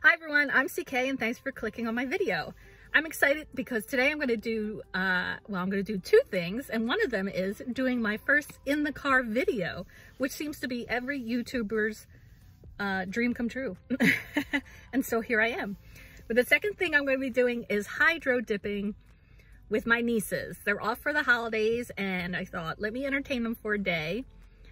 Hi everyone, I'm CK and thanks for clicking on my video. I'm excited because today I'm going to do, I'm going to do two things, and one of them is doing my first in the car video, which seems to be every YouTuber's dream come true. And so here I am. But the second thing I'm going to be doing is hydro dipping with my nieces. They're off for the holidays and I thought, let me entertain them for a day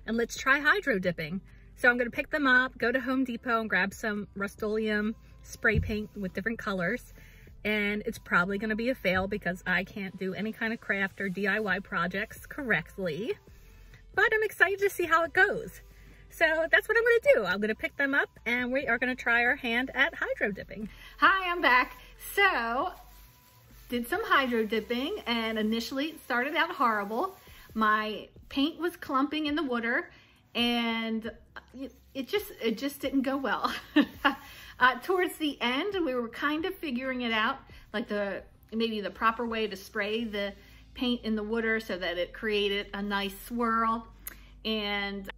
and let's try hydro dipping. So I'm going to pick them up, go to Home Depot and grab some Rust-Oleum spray paint with different colors. And it's probably going to be a fail because I can't do any kind of craft or DIY projects correctly. But I'm excited to see how it goes. So that's what I'm going to do. I'm going to pick them up and we are going to try our hand at hydro dipping. Hi, I'm back. So, did some hydro dipping and initially it started out horrible. My paint was clumping in the water and it just didn't go well. Towards the end, we were kind of figuring it out, like maybe the proper way to spray the paint in the water so that it created a nice swirl. And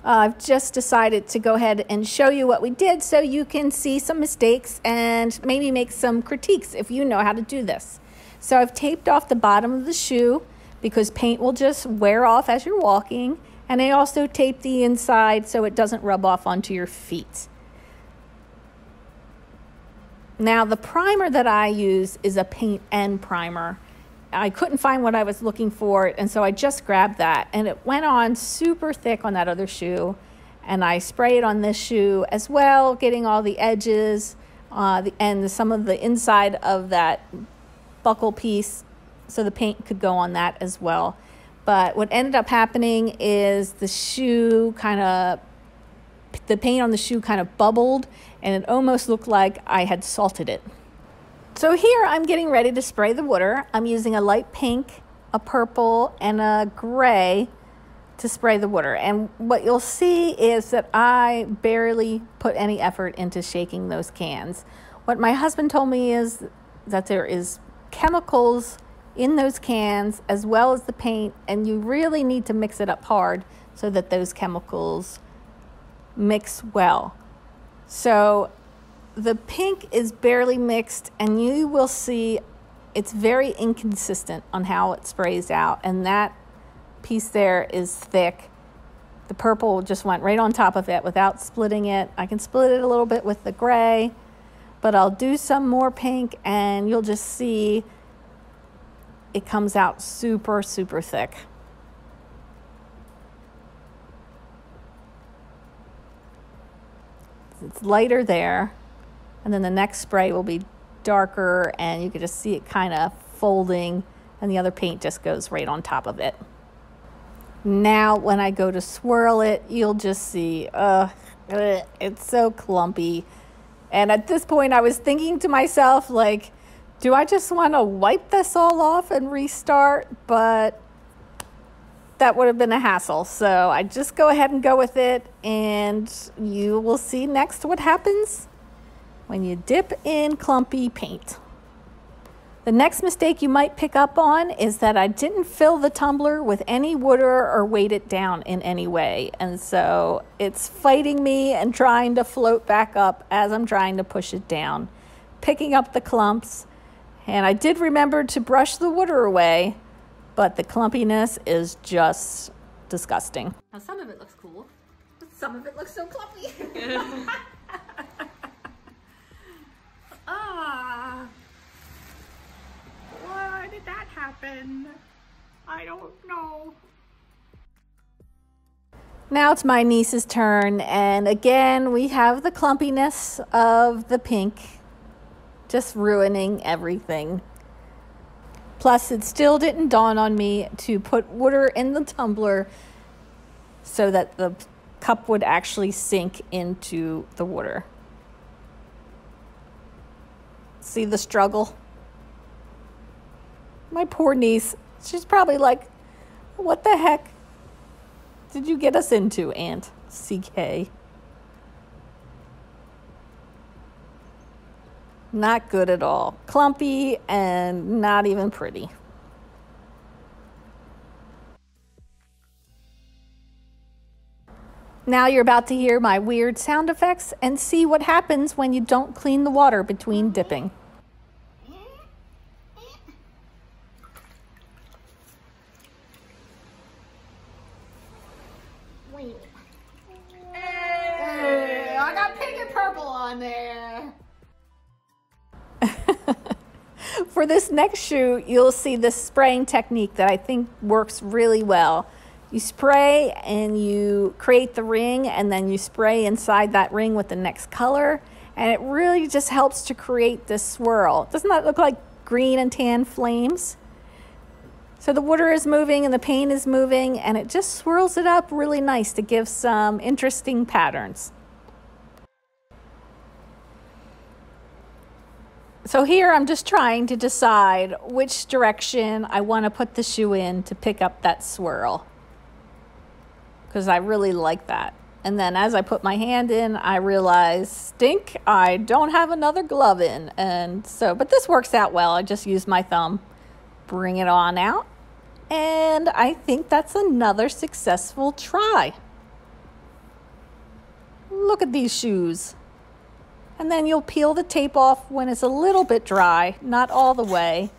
I've just decided to go ahead and show you what we did so you can see some mistakes and maybe make some critiques if you know how to do this. So I've taped off the bottom of the shoe because paint will just wear off as you're walking. And I also taped the inside so it doesn't rub off onto your feet. Now the primer that I use is a paint and primer. I couldn't find what I was looking for, and so I just grabbed that, and it went on super thick on that other shoe, and I spray it on this shoe as well, getting all the edges and some of the inside of that buckle piece so the paint could go on that as well. But what ended up happening is the paint on the shoe kind of bubbled and it almost looked like I had salted it. So here I'm getting ready to spray the water. I'm using a light pink, a purple, and a gray to spray the water. And what you'll see is that I barely put any effort into shaking those cans. What my husband told me is that there is chemicals in those cans as well as the paint, and you really need to mix it up hard so that those chemicals mix well. So the pink is barely mixed and you will see it's very inconsistent on how it sprays out, and that piece there is thick. The purple just went right on top of it without splitting it. I can split it a little bit with the gray, but I'll do some more pink and you'll just see it comes out super, super thick. It's lighter there, and then the next spray will be darker and you can just see it kind of folding, and the other paint just goes right on top of it. Now when I go to swirl it, you'll just see it's so clumpy, and at this point I was thinking to myself, like, do I just want to wipe this all off and restart? But that would have been a hassle. So I just go ahead and go with it, and you will see next what happens when you dip in clumpy paint. The next mistake you might pick up on is that I didn't fill the tumbler with any water or weight it down in any way. And so it's fighting me and trying to float back up as I'm trying to push it down, picking up the clumps. And I did remember to brush the water away, but the clumpiness is just disgusting. Now some of it looks cool, but some of it looks so clumpy. Why did that happen? I don't know. Now it's my niece's turn, and again we have the clumpiness of the pink just ruining everything. Plus, it still didn't dawn on me to put water in the tumbler so that the cup would actually sink into the water. See the struggle? My poor niece, she's probably like, what the heck did you get us into, Aunt CK? Not good at all. Clumpy and not even pretty. Now you're about to hear my weird sound effects and see what happens when you don't clean the water between dipping. Hey, I got pink and purple on there. For this next shoe, you'll see this spraying technique that I think works really well. You spray and you create the ring, and then you spray inside that ring with the next color, and it really just helps to create this swirl. Doesn't that look like green and tan flames? So the water is moving and the paint is moving, and it just swirls it up really nice to give some interesting patterns. So here I'm just trying to decide which direction I want to put the shoe in to pick up that swirl, because I really like that. And then as I put my hand in, I realize, stink, I don't have another glove in. And so, but this works out well. I just use my thumb, bring it on out. And I think that's another successful try. Look at these shoes. And then you'll peel the tape off when it's a little bit dry, not all the way.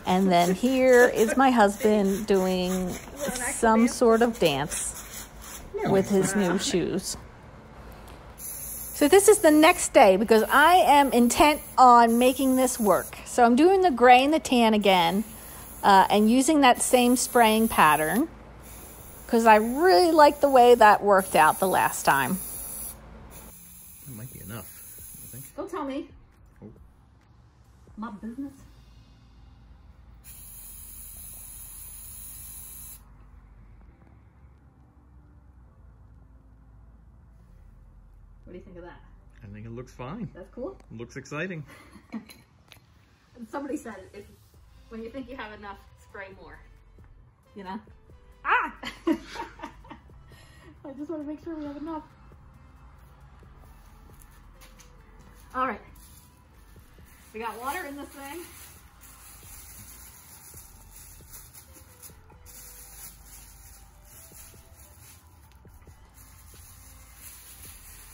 And then here is my husband doing some sort of dance with his new shoes. So this is the next day because I am intent on making this work. So I'm doing the gray and the tan again and using that same spraying pattern because I really like the way that worked out the last time. That might be enough. Don't tell me. Oh. My business. What do you think of that? I think it looks fine. That's cool. It looks exciting. And somebody said when you think you have enough, spray more. You know? Ah! I just want to make sure we have enough. All right, we got water in this thing.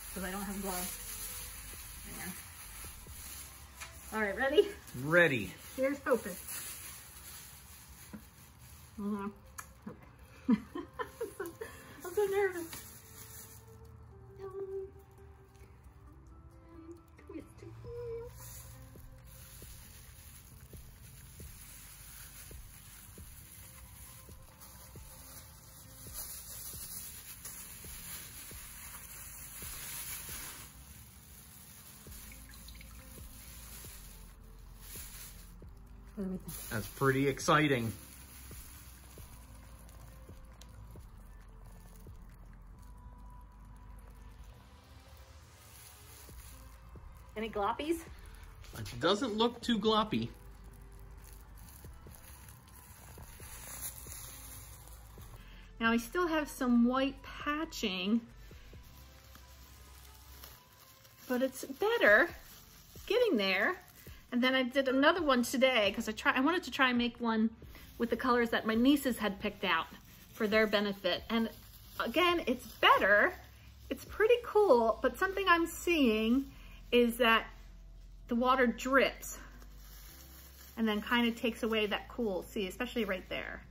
Because I don't have gloves. There. All right, ready? Ready. Here's hoping. Okay. I'm so nervous. That's pretty exciting. Any gloppies? It doesn't look too gloppy. Now I still have some white patching, but it's better. It's getting there. And then I did another one today because I wanted to try and make one with the colors that my nieces had picked out for their benefit. And again, it's better. It's pretty cool, but something I'm seeing is that the water drips and then kind of takes away that cool, see, especially right there.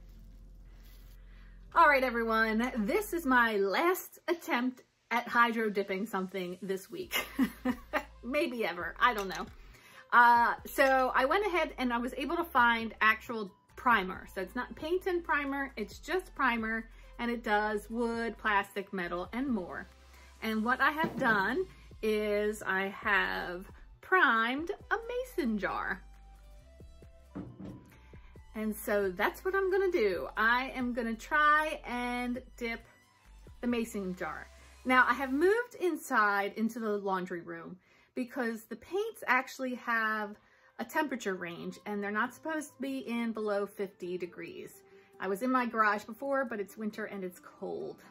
All right, everyone, this is my last attempt at hydro dipping something this week. Maybe ever, I don't know. So I went ahead and I was able to find actual primer. So it's not paint and primer, it's just primer, and it does wood, plastic, metal, and more. And what I have done is I have primed a mason jar. And so that's what I'm gonna do. I am gonna try and dip the mason jar. Now I have moved inside into the laundry room because the paints actually have a temperature range and they're not supposed to be in below 50 degrees. I was in my garage before, but it's winter and it's cold.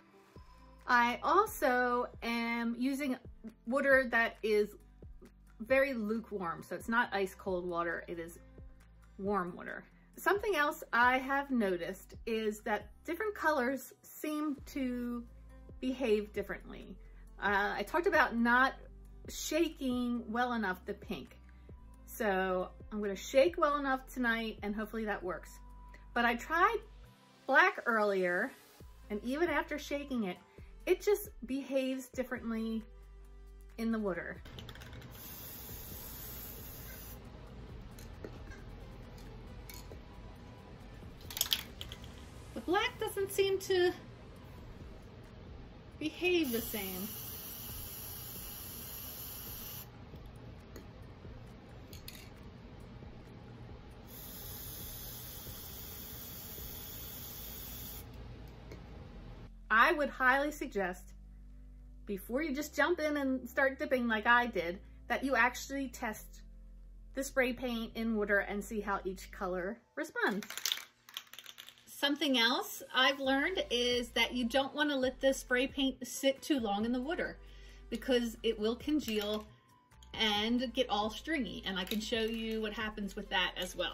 I also am using water that is very lukewarm, so it's not ice cold water, it is warm water. Something else I have noticed is that different colors seem to behave differently. I talked about not shaking well enough the pink. So I'm gonna shake well enough tonight and hopefully that works. But I tried black earlier, and even after shaking it, it just behaves differently in the water. The black doesn't seem to behave the same. I would highly suggest, before you just jump in and start dipping like I did, that you actually test the spray paint in water and see how each color responds. Something else I've learned is that you don't want to let the spray paint sit too long in the water because it will congeal and get all stringy, and I can show you what happens with that as well.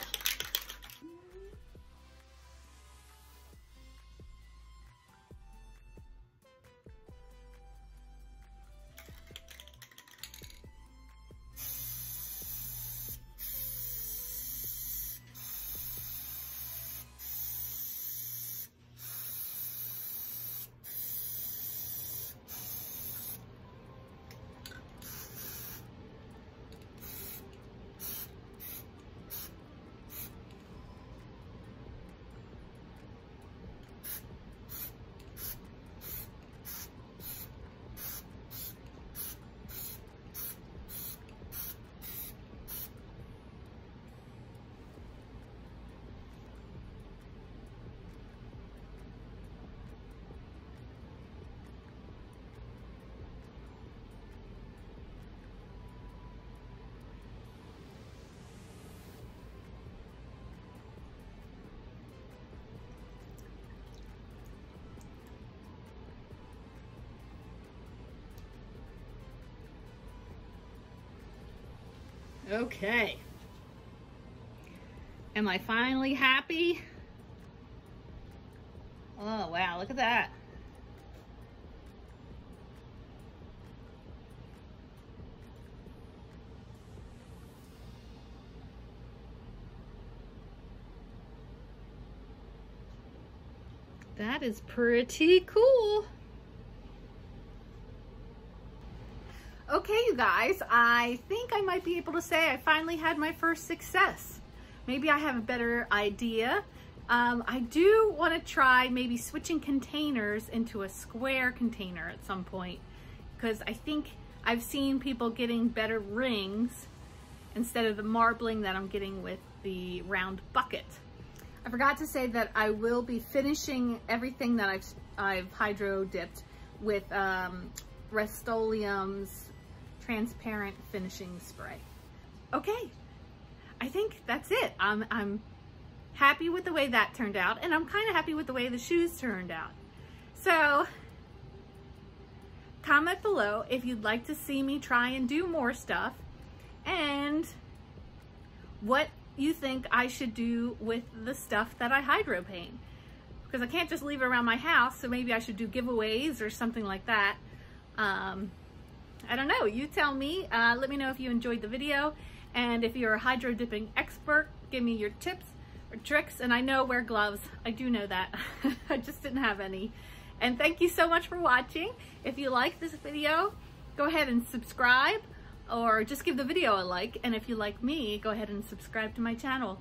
Okay. Am I finally happy? Oh, wow, look at that. That is pretty cool. Okay, you guys, I think I might be able to say I finally had my first success. Maybe I have a better idea. I do want to try maybe switching containers into a square container at some point, because I think I've seen people getting better rings instead of the marbling that I'm getting with the round bucket. I forgot to say that I will be finishing everything that I've hydro dipped with Rust-Oleum's transparent finishing spray. Okay, I think that's it. I'm happy with the way that turned out, and I'm kind of happy with the way the shoes turned out. So comment below if you'd like to see me try and do more stuff, and what you think I should do with the stuff that I hydro paint, because I can't just leave it around my house. So maybe I should do giveaways or something like that. I don't know, you tell me. Let me know if you enjoyed the video, and if you're a hydro dipping expert, give me your tips or tricks. And I know wear gloves, I do know that. I just didn't have any. And thank you so much for watching. If you like this video, go ahead and subscribe, or just give the video a like. And if you like me, go ahead and subscribe to my channel.